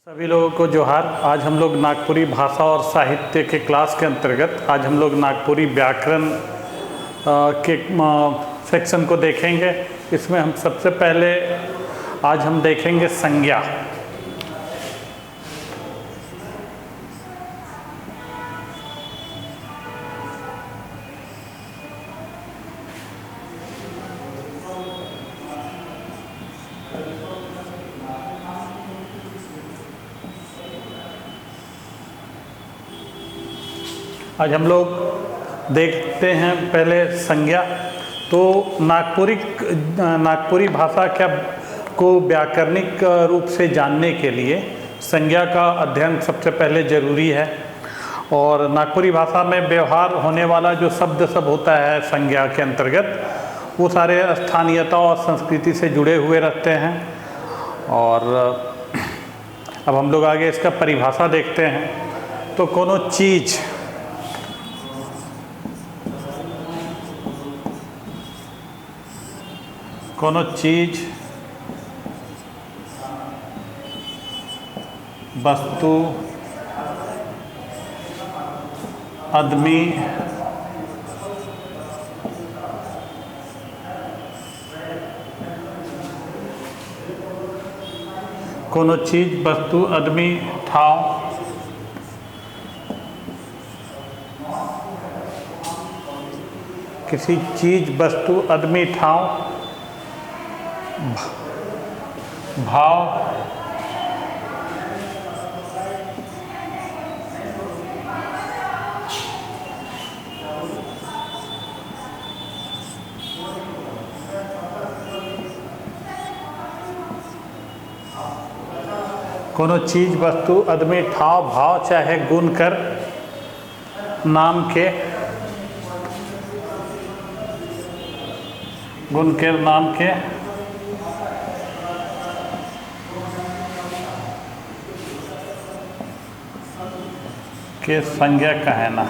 सभी लोगों को जोहार। आज हम लोग नागपुरी भाषा और साहित्य के क्लास के अंतर्गत आज हम लोग नागपुरी व्याकरण के सेक्शन को देखेंगे। इसमें हम सबसे पहले आज हम देखेंगे संज्ञा। आज हम लोग देखते हैं पहले संज्ञा। तो नागपुरी भाषा को व्याकरणिक रूप से जानने के लिए संज्ञा का अध्ययन सबसे पहले ज़रूरी है। और नागपुरी भाषा में व्यवहार होने वाला जो शब्द सब होता है संज्ञा के अंतर्गत, वो सारे स्थानीयता और संस्कृति से जुड़े हुए रहते हैं। और अब हम लोग आगे इसका परिभाषा देखते हैं। तो कोनो चीज़ वस्तु आदमी कोनो चीज वस्तु आदमी ठाव किसी चीज वस्तु आदमी ठाव भाव कोनो चीज वस्तु आदमी ठाव भाव चाहे गुण कर नाम के संज्ञा कहना।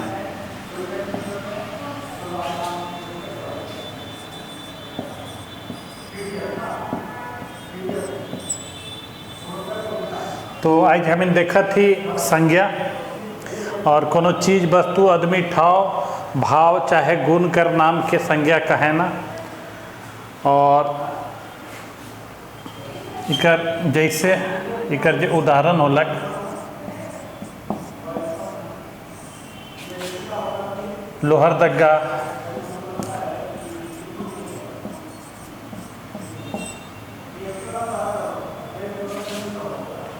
तो आज हमने देखा थी संज्ञा और कोनो चीज वस्तु आदमी ठाव भाव चाहे गुण कर नाम के संज्ञा कहना। और इकर जैसे इकर जो उदाहरण होलक लोहरदगा,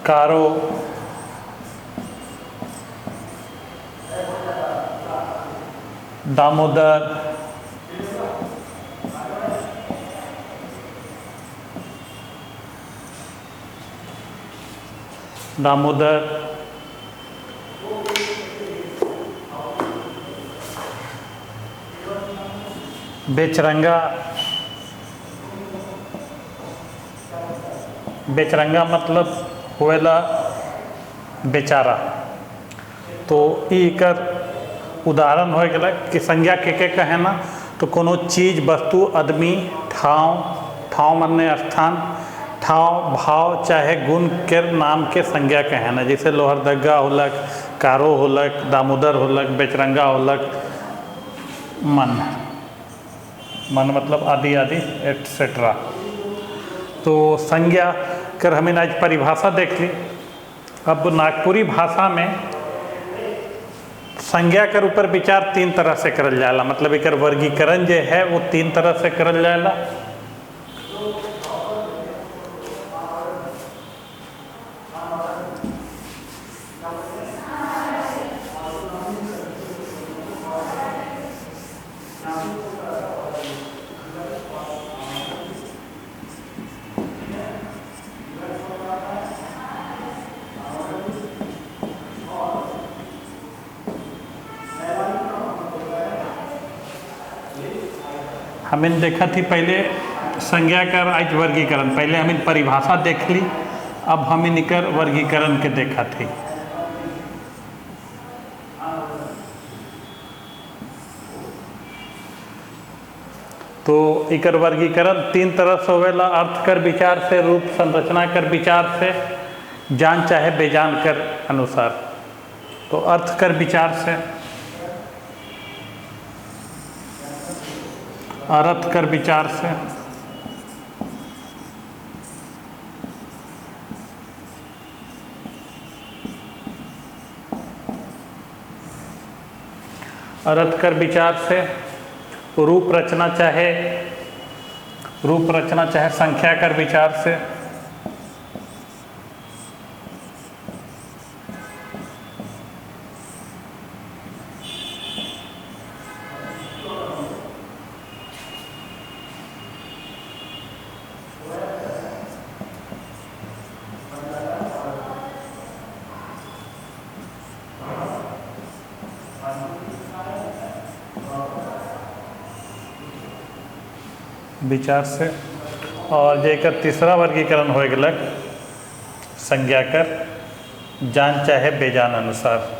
कारो, दामोदर, बेचरंगा मतलब होएला बेचारा। तो इकर उदाहरण हो गया कि संज्ञा के कहना। तो कोनो चीज वस्तु आदमी ठाव माने स्थान, ठाव भाव चाहे गुण के नाम के संज्ञा कहना। जैसे लोहरदगा होलक, कारो होलक, दामोदर होलक, बेचरंगा होलक, मन मतलब आदि आदि एटसेट्रा। तो संज्ञा कर हमें आज परिभाषा देख ली। अब नागपुरी भाषा में संज्ञा कर ऊपर विचार तीन तरह से करल जाला। मतलब एकर वर्गीकरण जो है वो तीन तरह से करल जाला। हमने देखा थी पहले संज्ञा कर आज वर्गीकरण। पहले हमने परिभाषा देख ली, अब हमने इकर वर्गीकरण के देखा थी। तो इकर वर्गीकरण तीन तरह से होवेला। अर्थ कर विचार से, रूप संरचना कर विचार से, जान चाहे बेजान कर अनुसार। तो अर्थ कर विचार से, अर्थ कर विचार से, अर्थ कर विचार से रूप रचना चाहे संख्या कर विचार से, विचार से। और जेकर तीसरा वर्गीकरण हो गलक संज्ञा कर जान चाहे बेजान अनुसार।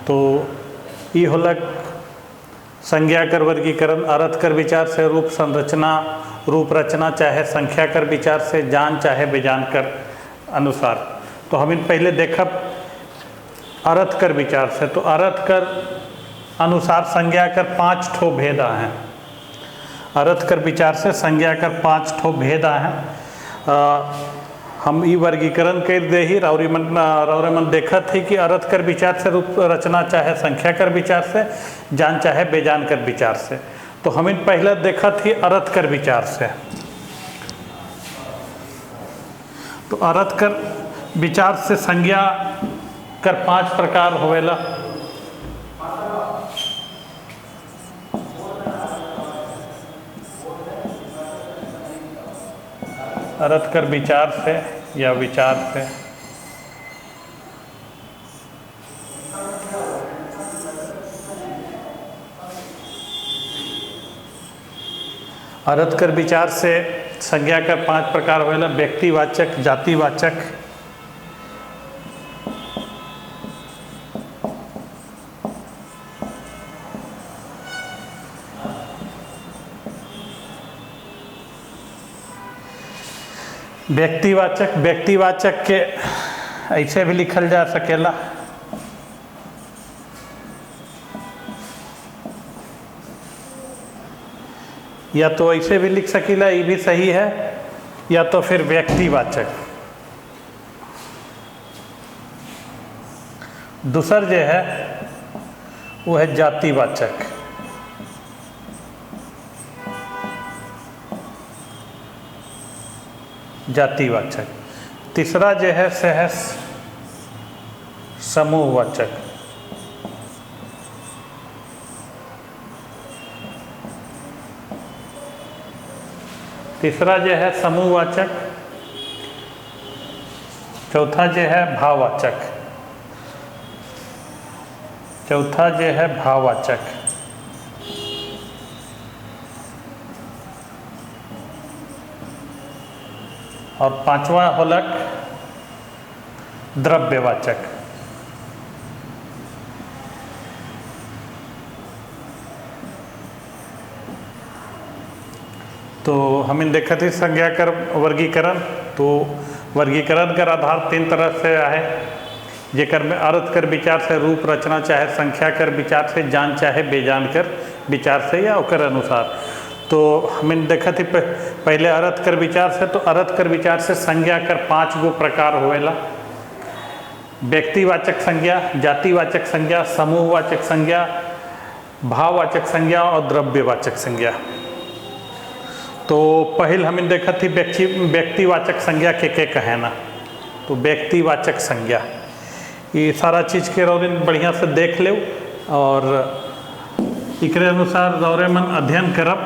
तो ये होलक संज्ञा कर वर्गीकरण। अर्थ कर विचार से रूप रचना चाहे संख्या कर विचार से जान चाहे बेजान कर अनुसार। तो हम इन पहले देखब अर्थ कर विचार से। तो अर्थ कर अनुसार संज्ञा कर 5 ठो भेद हैं। अर्थ कर विचार से संज्ञा कर 5 ठो भेद हैं। हम ई वर्गीकरण कर दे ही रौरे मन देखा थी कि अर्थ कर विचार से रूप रचना चाहे संख्या कर विचार से जान चाहे बेजान कर विचार से। तो हम इन पहले देखा थी अर्थ कर विचार से। तो अर्थ कर विचार से संज्ञा कर 5 प्रकार होवेला। अर्थ कर विचार से या विचार से अर्थ कर विचार से संज्ञा कर 5 प्रकार होवेला। व्यक्तिवाचक, जातिवाचक, व्यक्तिवाचक के ऐसे भी लिखल जा सकेला। या तो ऐसे भी लिख सकीला, ये भी सही है। या तो फिर व्यक्तिवाचक। दूसर जो है वो है जातिवाचक। जातिवाचक। तीसरा जो है से है समूहवाचक। तीसरा जो है समूहवाचक। चौथा जो है भाववाचक। चौथा जो है भाववाचक। और 5वां होलक द्रव्यवाचक। तो हम इन देखा थी संज्ञा कर वर्गीकरण। तो वर्गीकरण कर आधार 3 तरह से है, जेकर में अर्थ कर विचार से रूप रचना चाहे संख्या कर विचार से जान चाहे बेजान कर विचार से या ओकर अनुसार। तो हमें देखा थी पहले अर्थ कर विचार से। तो अर्थ कर विचार से संज्ञा कर 5 गो प्रकार होवेला। व्यक्तिवाचक संज्ञा, जातिवाचक संज्ञा, समूहवाचक संज्ञा, भाववाचक संज्ञा और द्रव्यवाचक संज्ञा। तो पहल हमें देखा थी व्यक्तिवाचक संज्ञा के कहना। तो व्यक्तिवाचक संज्ञा ये सारा चीज़ के रौरिन बढ़िया से देख ले और एकरे अनुसार रौरे मन अध्ययन करब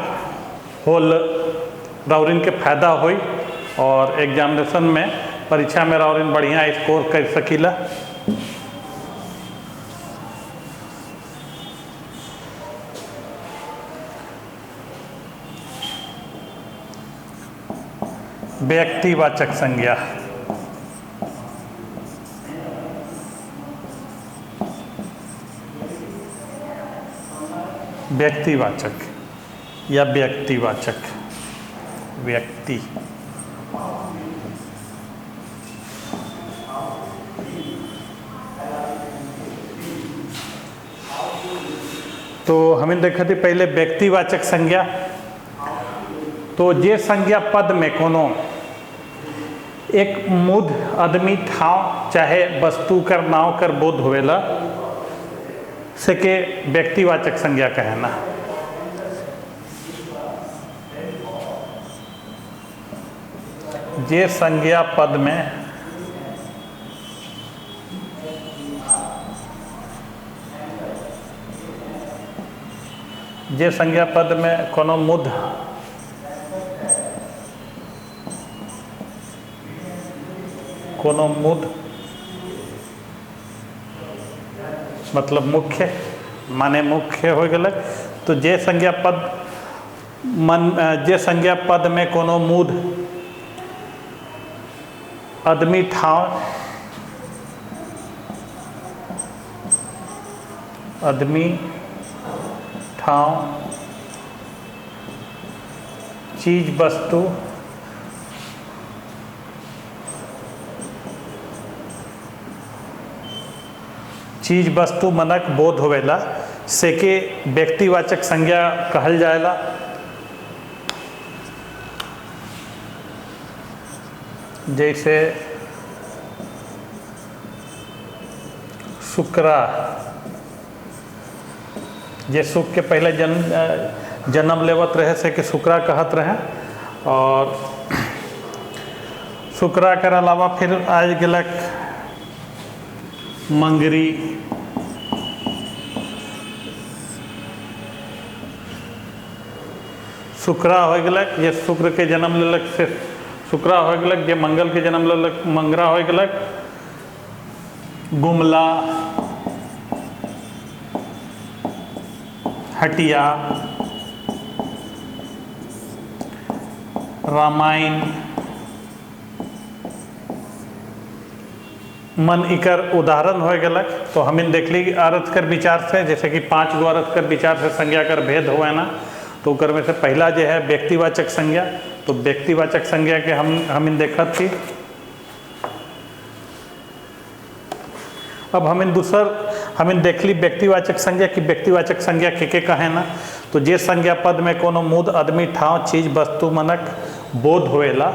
होल रौरिन के फायदा होई और एग्जामिनेशन में परीक्षा में रौरिन बढ़िया स्कोर कर सकीला। व्यक्तिवाचक संज्ञा। व्यक्तिवाचक या व्यक्तिवाचक, व्यक्ति। तो हमें देखा थी पहले व्यक्तिवाचक संज्ञा। तो जे संज्ञा पद में कोनो एक मुद आदमी ठाव चाहे वस्तु कर नाव कर बोध होवेला से के व्यक्तिवाचक संज्ञा कहना। जे संज्ञा पद में जे संज्ञा पद में कोनो मुद मतलब मुख्य माने मुख्य हो गए। तो जे संज्ञा पद में कोनो मुद आदमी ठाव चीज वस्तु मनक बोध होवेला से के व्यक्तिवाचक संज्ञा कहल जाएला। जैसे शुक्रा, जे सुख के पहले जन्म लेवत रहे से कि शुक्रा कहत रहे। और शुक्रा कर अलावा फिर आज गलक मंगरी, शुक्रा हो गलक ये शुक्र के जन्म लेलक से शुक्रा हो गलक, जे मंगल के जन्म लेलक मंगरा हो गलक। गुमला, हटिया, रामायण, मन इकर उदाहरण हो गलक। तो हमें देख ली अर्थ कर विचार से, जैसे कि 5 गो अर्थ कर विचार से संज्ञा कर भेद हुआ ना। तो उकर में से पहला जो है व्यक्तिवाचक संज्ञा। तो व्यक्तिवाचक संज्ञा के हमें देखा थी। अब हमें देख ली व्यक्तिवाचक संज्ञा की व्यक्तिवाचक संज्ञा के कहे ना। तो जे संज्ञा पद में कोनो मुद आदमी ठाव चीज वस्तु मनक बोध होएला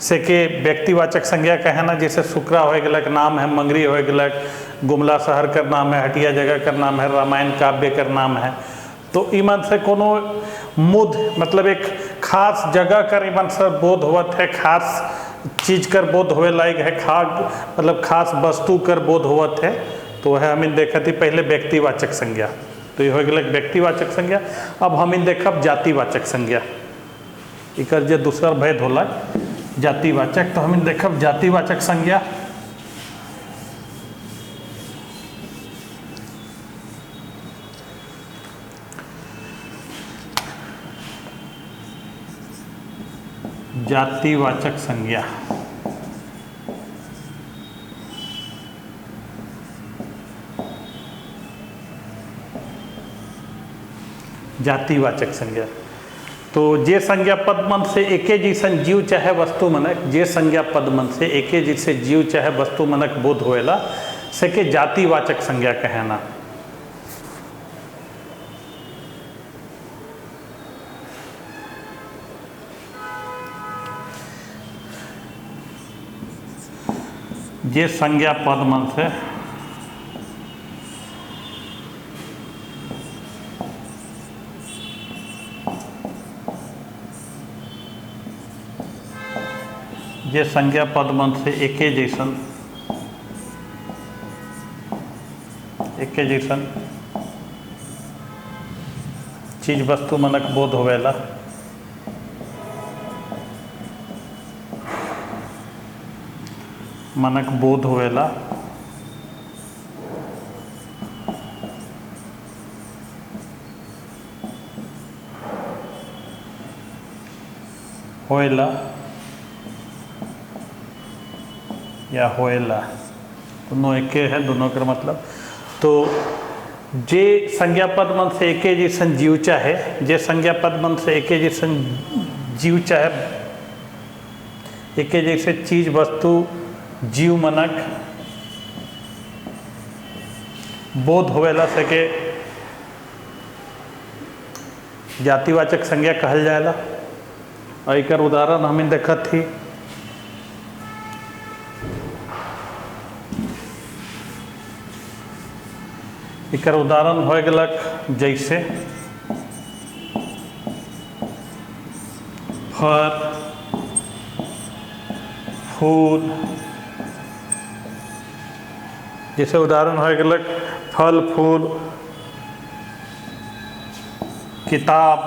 से के व्यक्तिवाचक संज्ञा कहना। जैसे शुक्रा हो गलक नाम है, मंगरी हो गलक, गुमला शहर का नाम है, हटिया जगह का नाम है, रामायण काव्य का नाम है। तो ईमन से कोनो मुद मतलब एक खास जगह कर ईमन से बोध होवत है, खास चीज कर बोध होवे लायक है, मतलब खास वस्तु कर बोध होवत है। तो है हमें देखा थी पहले व्यक्तिवाचक संज्ञा। तो ये हो गलक व्यक्तिवाचक संज्ञा। अब हमें देखब जातिवाचक संज्ञा। इकर जो दूसरा भेद होला जातिवाचक। तो हमें देखब जातिवाचक संज्ञा। जातिवाचक संज्ञा जातिवाचक संज्ञा। तो जे संज्ञा पदमन से एके जैसन जीव चाहे वस्तु मनक, जे संज्ञा पदमन से एके जैसे जीव चाहे वस्तु मनक बोध होएला से के जातिवाचक संज्ञा कहना। जे संज्ञा पदमन से जे संज्ञा पदमन से एके जैसन चीज वस्तु मनक बोध होवेला या होएला, दोनों एके है, दोनों का मतलब। तो जे संज्ञा पद मन से एके जैसन जीव चाहे, जे संज्ञा पद मन से एके जैसन जीव चाहे, एके जैसे चीज वस्तु जीव मनक बोध होवेला सके जातिवाचक संज्ञा कहल जाएला। और एक उदाहरण हमें देखत थी, एक उदाहरण हो गलक जैसे फल फूल, जैसे उदाहरण हो गलक फल फूल, किताब,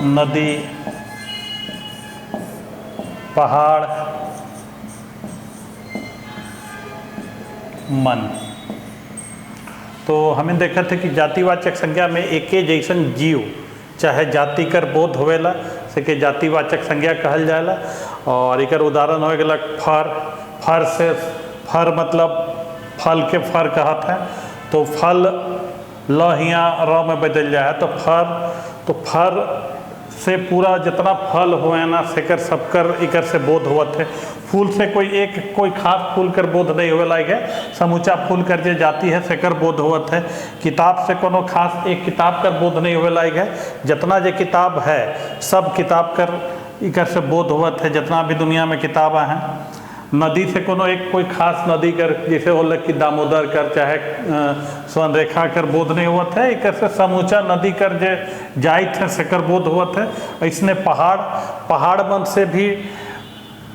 नदी, पहाड़, मन। तो हमें देखा था कि जातिवाचक संज्ञा में एके जैसन जीव चाहे जाति कर बोध होवेला सके जातिवाचक संज्ञा कहल जाएला। और एक उदाहरण हो गया फर, फर से फर मतलब फल के फर कहत है, तो फल ल हियाँ र में बदल जाए तो फर, तो फर से पूरा जितना फल हुए ना सेकर सबकर इकर से बोध होवत है। फूल से कोई खास फूल कर बोध नहीं होवे लायक है, समूचा फूल कर जे जाती है सेकर बोध होवत है। किताब से कोनो खास एक किताब कर बोध नहीं होवे लायक है, जितना जे किताब है सब किताब कर इकर से बोध होवत है, जितना भी दुनिया में किताबें हैं। नदी से कोनो एक कोई खास नदी कर जैसे होल कि दामोदर कर चाहे स्वर्णरेखा कर बोध नहीं होवत है, एक से समूचा नदी कर जे जाइत है सेकर बोध होवत है। ऐसने पहाड़, पहाड़ मन से भी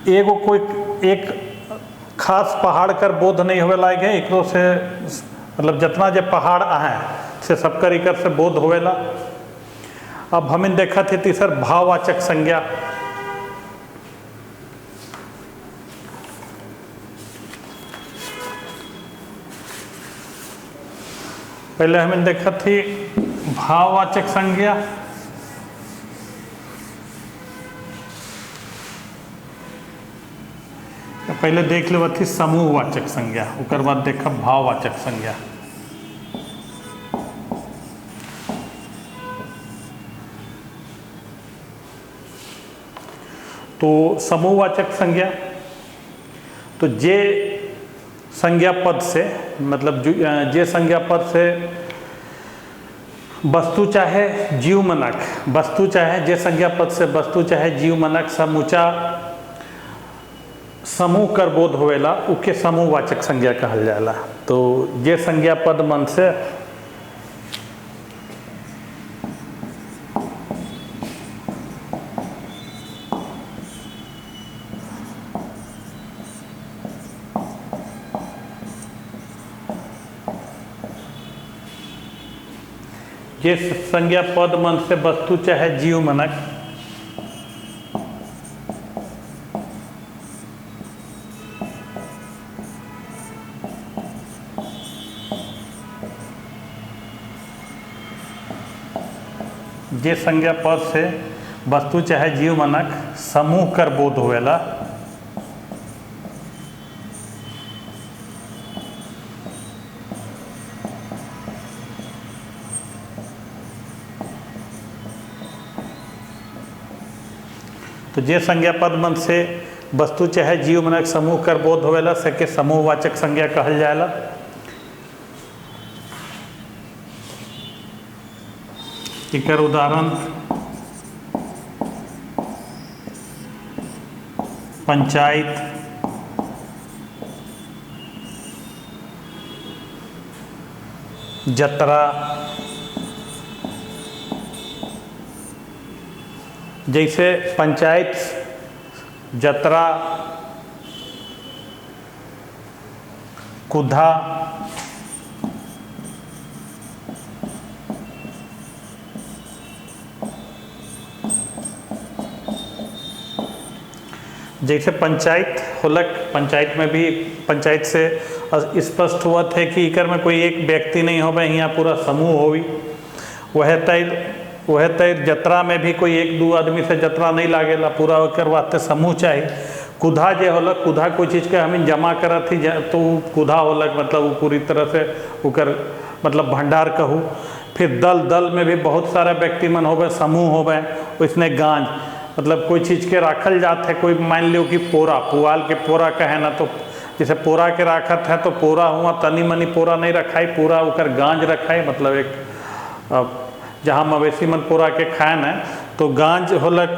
एगो कोई एक खास पहाड़ कर बोध नहीं होवे लायक है, एकरो से मतलब जितना जे पहाड़ हैं से सबकर इकर से बोध होवेला। अब हमें देखा थे तीसर भाववाचक संज्ञा। पहले हमें देखा थी भाववाचक संज्ञा, पहले देख लेवा थी समूहवाचक संज्ञा, उकर बाद देखा भाववाचक संज्ञा। तो समूहवाचक संज्ञा, तो जे संज्ञा पद से मतलब जे संज्ञा पद से वस्तु चाहे जीव मनक, वस्तु चाहे जे संज्ञा पद से वस्तु चाहे जीव मनक समूचा समूह कर बोध होवेला उके समूहवाचक संज्ञा कहल जाला। तो जे संज्ञा पद मन से जे संज्ञा पद मन से वस्तु चाहे जीव मनक जे संज्ञा पद से वस्तु चाहे जीव मनक समूह कर बोध होवेला तो जे संज्ञा पद मन से वस्तु चाहे जीव मनक समूह कर बोध होवेला सके समूहवाचक संज्ञा कहल जाएला। एकर उदाहरण पंचायत, जतरा, जैसे पंचायत, जतरा, कुधा, जैसे पंचायत होलक, पंचायत में भी पंचायत से स्पष्ट हुआ है कि इकर में कोई एक व्यक्ति नहीं होवे, यहाँ पूरा समूह होवी। वह तय वह तय जतरा में भी कोई एक दो आदमी से जतरा नहीं लागेला, पूरा ओकर वास्ते समूह चाहिए। कुधा जे होलक, कुधा कोई चीज़ के हमें जमा करत ही तो कुधा होलक, मतलब वो पूरी तरह से उकर मतलब भंडार कहूँ। फिर दल, दल में भी बहुत सारा व्यक्ति मन होवे, समूह होवे, उसने गांज मतलब कोई चीज़ के राखल जात है। कोई मान लो कि पोरा, पुआल के पोरा कहे ना, तो जैसे पोरा के राखत है तो पोरा हुआ तनी मनी पोरा नहीं रखाई, पूरा उकर गांज रखाई, मतलब एक जहाँ मवेशी मन पोरा के खाए न तो गांज होलक,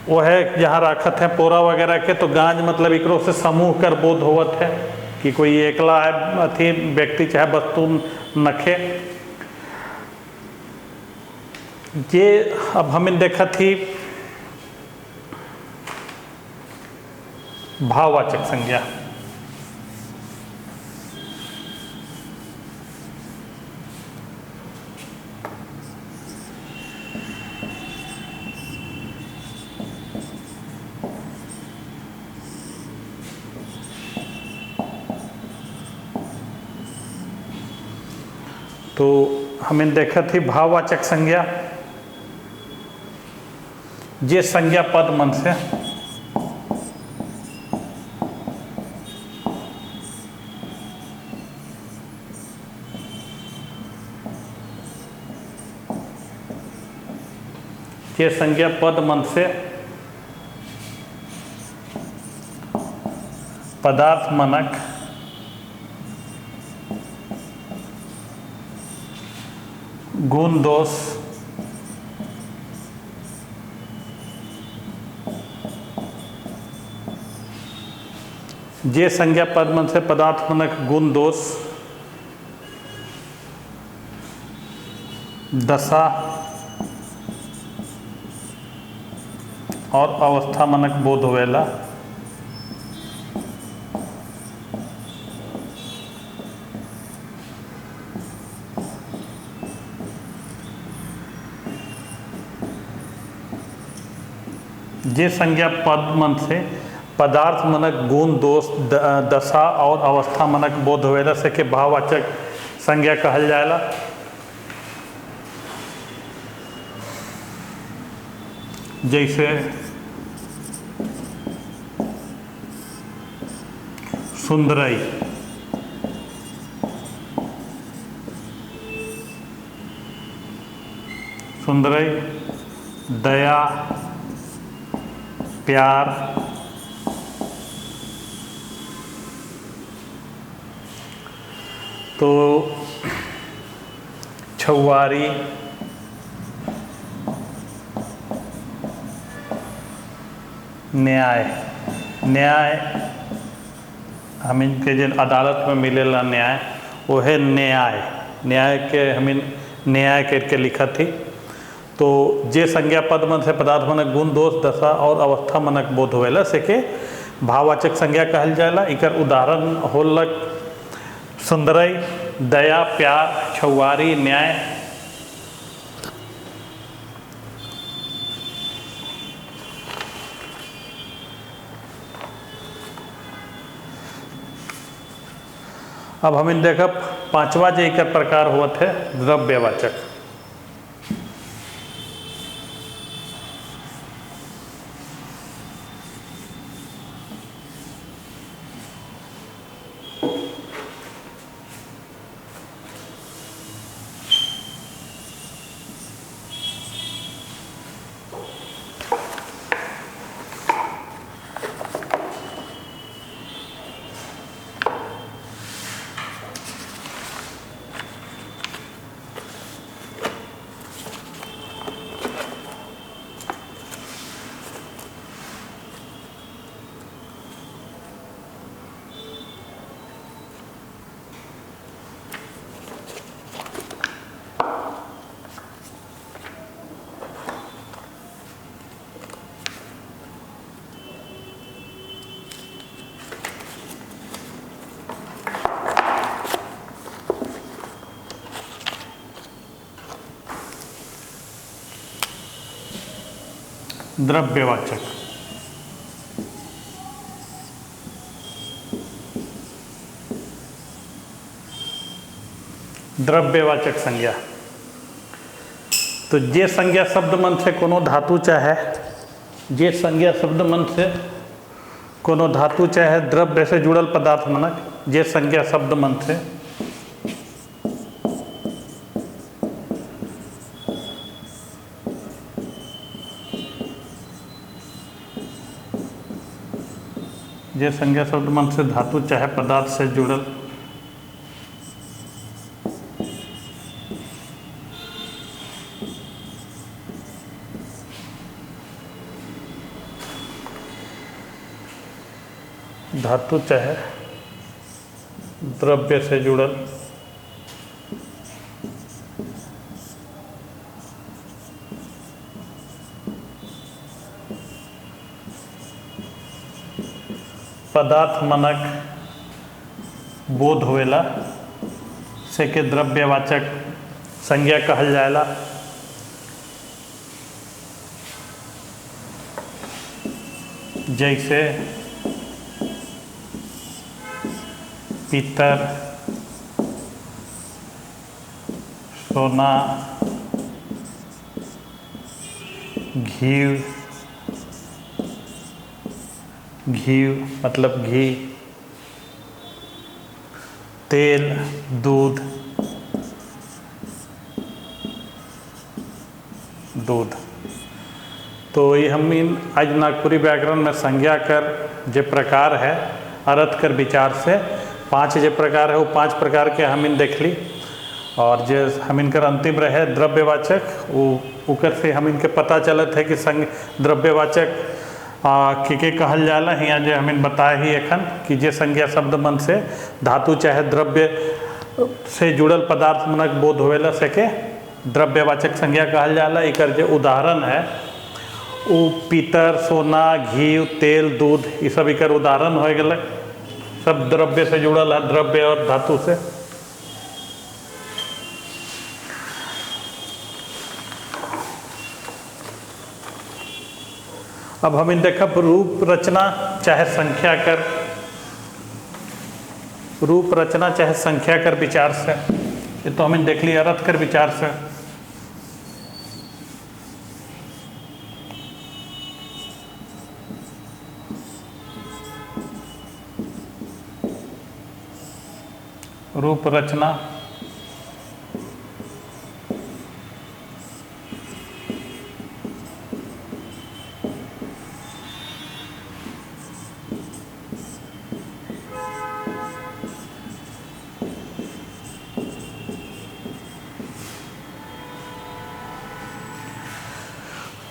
वह जहाँ राखत है पोरा वगैरह के, तो गांज मतलब एकरो से समूह कर बोध होवत है कि कोई एकला है अथी व्यक्ति चाहे वस्तु नखे। ये अब हमें देखा थी भाववाचक संज्ञा। तो हमें देखा थी भाववाचक संज्ञा, ये संज्ञा पद मन से ये संज्ञा पद मन से पदार्थ मनक गुण दोष जे संज्ञा पद मन से पदार्थ मनक गुण दोष दशा और अवस्था मनक बोध होवेला। जे संज्ञा पद मन से पदार्थ मनक गुण दोष दशा और अवस्था मनक बोध होवेला से के भाववाचक संज्ञा कहल जाएला। जैसे सुंदरई, सुंदरई, दया, प्यार, तो छुआरी, न्याय, न्याय हम इनके जिन अदालत में मिलेला न्याय, वो है न्याय, न्याय के हमें न्याय करके लिखा थी। तो जे संज्ञा पद मन से पदार्थ मनक गुण दोष दशा और अवस्था मनक बोध होवेला से के भाववाचक संज्ञा कहल जाएला। इकर उदाहरण होलक सुंदरई, दया, प्यार, छुआरी, न्याय। अब हमें देखा पांचवा जे एकर प्रकार होत है द्रव्यवाचक। द्रव्यवाचक, द्रव्यवाचक संज्ञा तो जे संज्ञा शब्द मन से कोनो धातु चाहे, जे संज्ञा शब्द मन से कोनो धातु चाहे द्रव्य से जुड़ल पदार्थ मनक, जे संज्ञा शब्द मन से जे संज्ञा शब्द मन से धातु चाहे पदार्थ से जुड़ल धातु चाहे द्रव्य से जुड़ल पदार्थ मनक बोध होवेला से के द्रव्यवाचक संज्ञा कहल जाएला। जैसे पीतल, सोना, घी, घी मतलब घी, तेल, दूध, दूध। तो ये हम इन आज नागपुरी व्याकरण में संज्ञा कर जे प्रकार है अर्थ कर विचार से 5 जे प्रकार है वो 5 प्रकार के हम इन देख ली। और जे हम इनकर अंतिम रहे द्रव्यवाचक, वो उकर से हम इनके पता चलत है कि संग द्रव्यवाचक के कहल जाला। यहाँ जो हम इन बताए ही एखन कि जे संज्ञा शब्द मन से धातु चाहे द्रव्य से जुड़ल पदार्थ मनक बोध होवेला से के द्रव्यवाचक संज्ञा कहल जाला। इकर जो उदाहरण है वो पीतर, सोना, घी, तेल, दूध, ये सब इकर उदाहरण हो गए, सब द्रव्य से जुड़ल है, द्रव्य और धातु से। अब हम इन देखब रूप रचना चाहे संख्या कर, रूप रचना चाहे संख्या कर विचार से। ये तो हम इन देख ली अर्थ कर विचार से। रूप रचना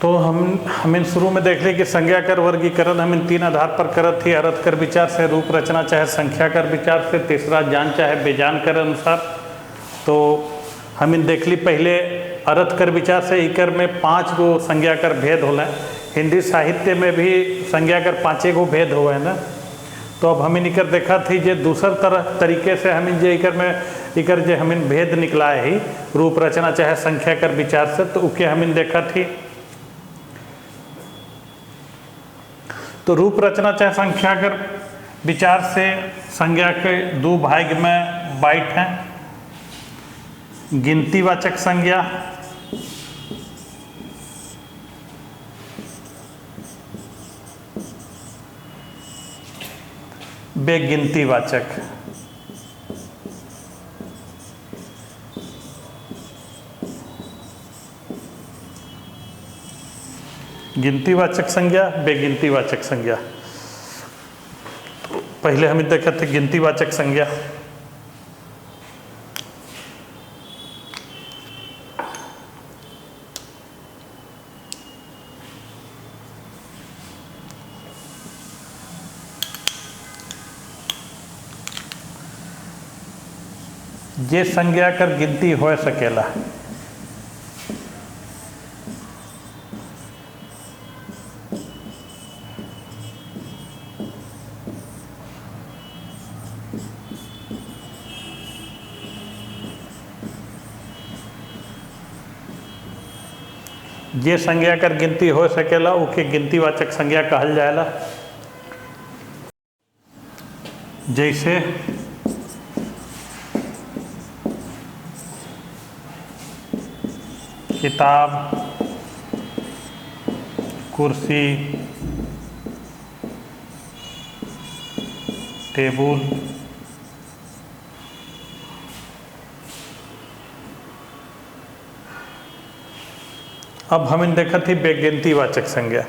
तो हम इन शुरू में देख ली कि संज्ञा कर वर्गीकरण हम इन 3 आधार पर करत थी, अर्थ कर विचार से, रूप रचना चाहे संख्या कर विचार से, तीसरा जान चाहे बेजान कर अनुसार। तो हम इन देख ली पहले अर्थ कर विचार से इकर में 5 गो संज्ञा कर भेद होला। हिंदी साहित्य में भी संज्ञा कर 5 गो भेद हुआ है ना। तो अब हम इन इकर देखा थी जे दूसर तरह तरीके से हम इन जे इकर में इकर जे हम इन भेद निकला है रूप रचना चाहे संख्या कर विचार से, तो उके हम इन देखा थी। तो रूप रचना चाहे संख्या कर विचार से संज्ञा के 2 भाग में बांट हैं। गिनतीवाचक संज्ञा बेगिनतीवाचक। गिनतीवाचक संज्ञा, बेगिनतीवाचक संज्ञा। तो पहले हम देखते थे गिनतीवाचक संज्ञा। ये संज्ञा कर गिनती हो सकेला। ये संज्ञा कर गिनती हो सकेला उके गिनतीवाचक संज्ञा कहल जाएला। जैसे किताब, कुर्सी, टेबुल, अब हमें देखा थी बेगिनती वाचक संज्ञा।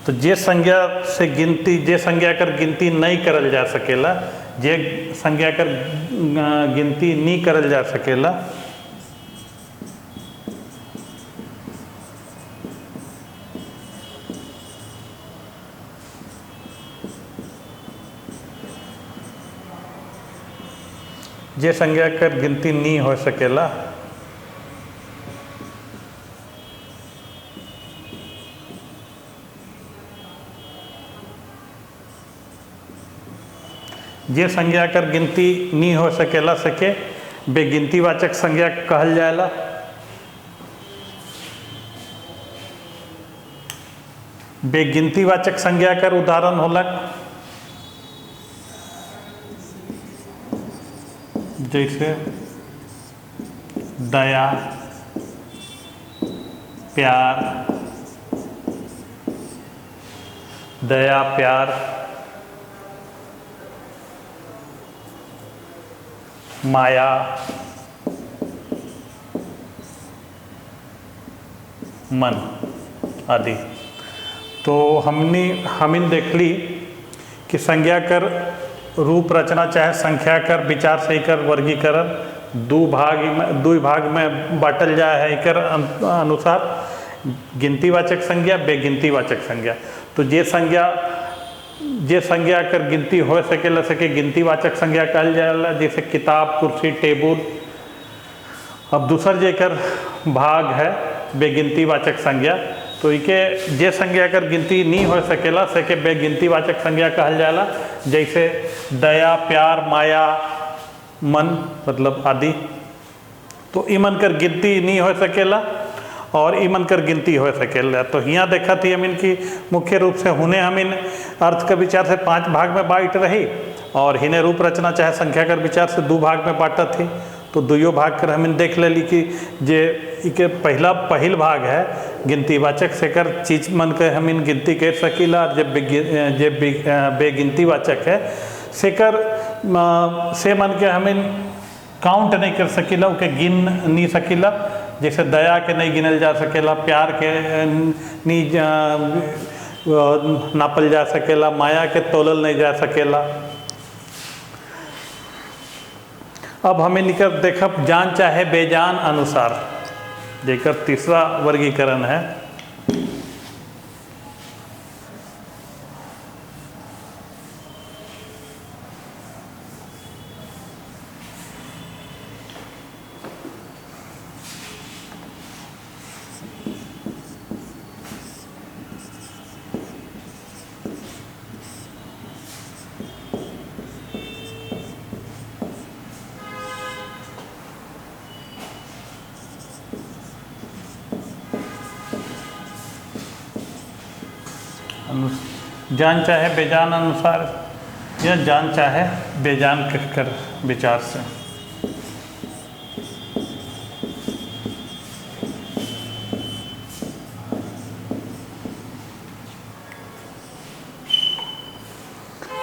तो जे संज्ञा से गिनती, जे संज्ञा कर गिनती नहीं करल जा सकेला, जे संज्ञा कर गिनती नहीं करल जा सकेला, जे संज्ञा कर गिनती नहीं हो सकेला, जे संज्ञा कर गिनती नहीं हो सकेला सके बेगिनती वाचक संज्ञा कहल जाएला। बेगिनती वाचक संज्ञा कर उदाहरण होला जैसे दया, प्यार, दया, प्यार, माया, मन आदि। तो हमिन देख ली कि संज्ञा कर रूप रचना चाहे संख्या कर विचार से कर वर्गीकरण दो भाग में बांटल जाए है एकर अनुसार गिनतीवाचक संज्ञा, बेगिनतीवाचक संज्ञा। तो जे संज्ञा कर गिनती हो सकेला सके गिनतीवाचक संज्ञा कहल जाएला, जैसे किताब, कुर्सी, टेबुल। अब दूसर जेकर भाग है बेगिनतीवाचक संज्ञा, तो इके जे संज्ञा कर गिनती नहीं हो सकेला सके बेगिनतीवाचक संज्ञा कहल जाएला, जैसे दया, प्यार, माया, मन मतलब आदि। तो इमन कर गिनती नहीं हो सकेला और इमन कर गिनती हो सकेला। तो यहाँ देखा थी हम इनकी मुख्य रूप से हुने हम इन अर्थ का विचार से 5 भाग में बांट रही और हिने रूप रचना चाहे संख्या कर विचार से 2 भाग में बांटा थी। तो दुइयों भाग कर हम देख लेली कि जे इके पहिल भाग है गिनतीवाचक से कर चीज मन के हम इन गिनती कर सकीला, जब बेगिनतीवाचक है से मन के हम इन काउंट नहीं कर सकीला, उके गिन नहीं सकीला। जैसे दया के नहीं गिनल जा सकेला, प्यार के नहीं नापल जा सकेला, माया के तोलल नहीं जा सकेला। अब हमें निकल देखब जान चाहे बेजान अनुसार, जेकर तीसरा वर्गीकरण है। जान चाहे बेजान अनुसार या जान चाहे बेजान कर विचार से।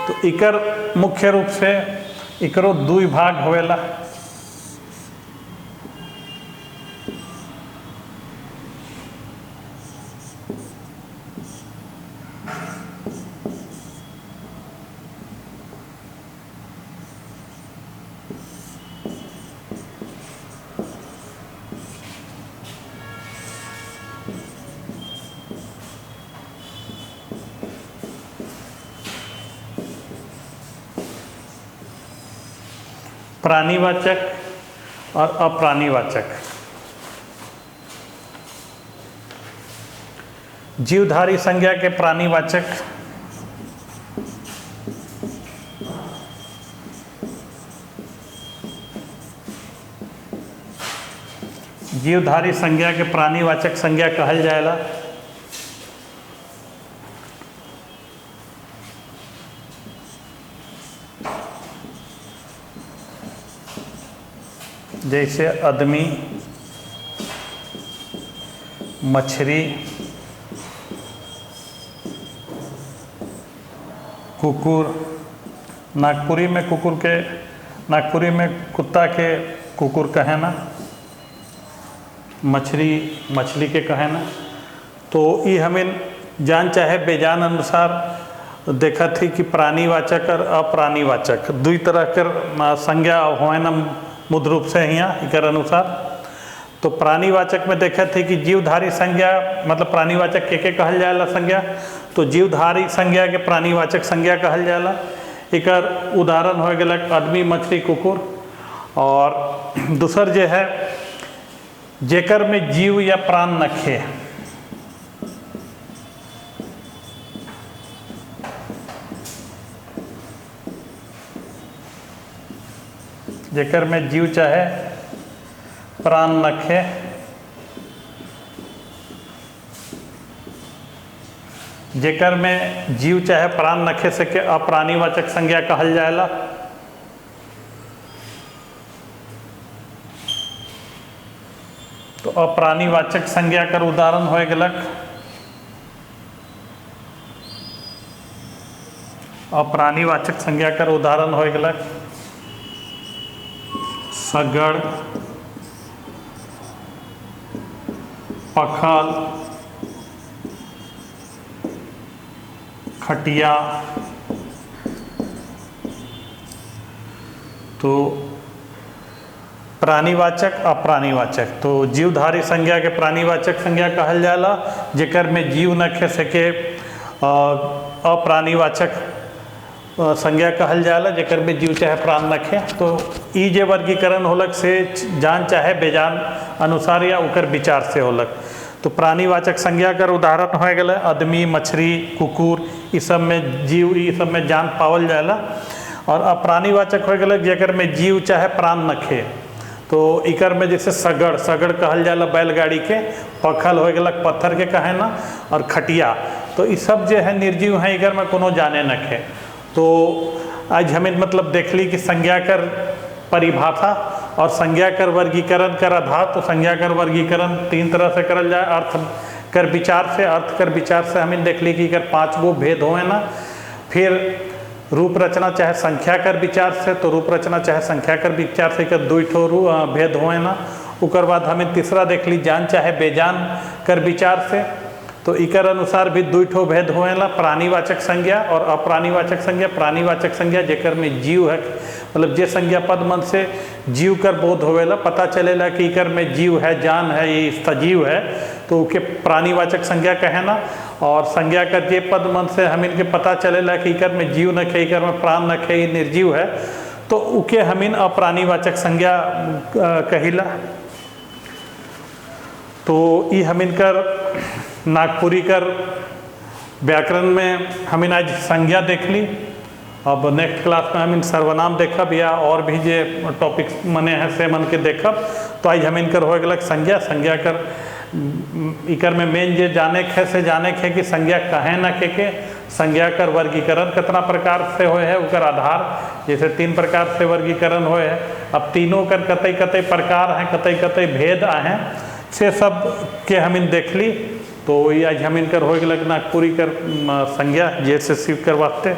तो इकर मुख्य रूप से इकरो 2 भाग होवेला। प्राणीवाचक और अप्राणीवाचक। जीवधारी संज्ञा के प्राणीवाचक जीवधारी संज्ञा के प्राणीवाचक संज्ञा कहल जाएला। जैसे आदमी, मछली, कुकुर, नागपुरी में कुत्ता के कुकुर कहे ना, मछली के कहे ना। तो ये हमें जान चाहे बेजान अनुसार देखा थी कि प्राणीवाचक और अप्राणीवाचक दुई तरह कर संज्ञा होए न मुद्र रूप से यहाँ एकर अनुसार। तो प्राणीवाचक में देखा थी कि जीवधारी संज्ञा मतलब प्राणीवाचक के कहल जाएला संज्ञा, तो जीवधारी संज्ञा के प्राणीवाचक संज्ञा कहल जाएला। एकर उदाहरण हो गया आदमी, मछली, कुकुर। और दूसर जो है जेकर में जीव या प्राण नखे, जेकर में जीव चाहे प्राण नखे, जेकर में जीव चाहे प्राण नखे से के अप्राणीवाचक संज्ञा कहल जाएला। तो अप्राणीवाचक संज्ञा कर उदाहरण हो गलक अप्राणीवाचक संज्ञा कर उदाहरण हो गलक सगड़, पखल, खटिया। तो प्राणीवाचक अप्राणीवाचक, तो जीवधारी संज्ञा के प्राणीवाचक संज्ञा कहल जाला, जेकर में जीव नखे सके अप्राणीवाचक संज्ञा कहल जाला, जेकर में जीव चाहे प्राण नखे। तो ई जे वर्गीकरण होलक से जान चाहे बेजान अनुसार या उकर विचार से होलक। तो प्राणीवाचक संज्ञा कर उदाहरण हो गए आदमी, मछली, कुकुर, इस सब में जीव, इस सब में जान पावल जाला। और अप्राणीवाचक हो गए जेकर में जीव चाहे प्राण नखे, तो इकर में जैसे सगड़ कहल जाला बैलगाड़ी के, पखल हो गया पत्थर के कहे ना, और खटिया। तो ये सब जो है निर्जीव हैं, इकर में कोनो जाने नखे। तो आज हमें मतलब देख ली कि संज्ञा कर परिभाषा और संज्ञा कर वर्गीकरण कर आधार। तो संज्ञा कर वर्गीकरण तीन तरह से करल जाए, अर्थ कर विचार से। अर्थ कर विचार से हमें देख ली कि इकर 5 गो भेद होए ना। फिर रूप रचना चाहे संख्या कर विचार से, तो रूप रचना चाहे संख्या कर विचार से इकर 2 ठो भेद होए ना। उकर बाद हमें तीसरा देख ली जान चाहे बेजान कर विचार से, तो इकर अनुसार भी 2 ठो भेद होएला, प्राणीवाचक संज्ञा और अप्राणीवाचक संज्ञा। प्राणीवाचक संज्ञा जेकर में जीव है, मतलब जे संज्ञा पद मन से जीव कर बोध होवेला, पता चलेला कि इकर में जीव है, जान है, ये सजीव है, तो उके प्राणीवाचक संज्ञा कहे ना। और संज्ञा कर जे पद मन से हम इनके पता चलेला कि इकर में जीव नखे, इकर में प्राण नखे, ये निर्जीव है, तो उके हमीन अप्राणीवाचक संज्ञा कहिला। तो ये हमीन कर नागपुरी कर व्याकरण में हमें आज संज्ञा देख ली। अब नेक्स्ट क्लास में हम सर्वनाम देखब या और भी जे टॉपिक्स मने हैं से मन के देखब। तो आज हम इनकर हो गलक संज्ञा कर इकर में मेन जे जाने खे से जाने खे कि संज्ञा कहे न के संज्ञा कर वर्गीकरण कितना प्रकार से होए है, उकर आधार जैसे 3 प्रकार से वर्गीकरण होए है। अब तीनों कर कतई कतई प्रकार हैं, कतई कतई भेद हैं, से सब के हम इन देख ली। तो ये आज हम इनकर हो गलक नागपुरी कर संज्ञा जैसे सीख कर वास्ते।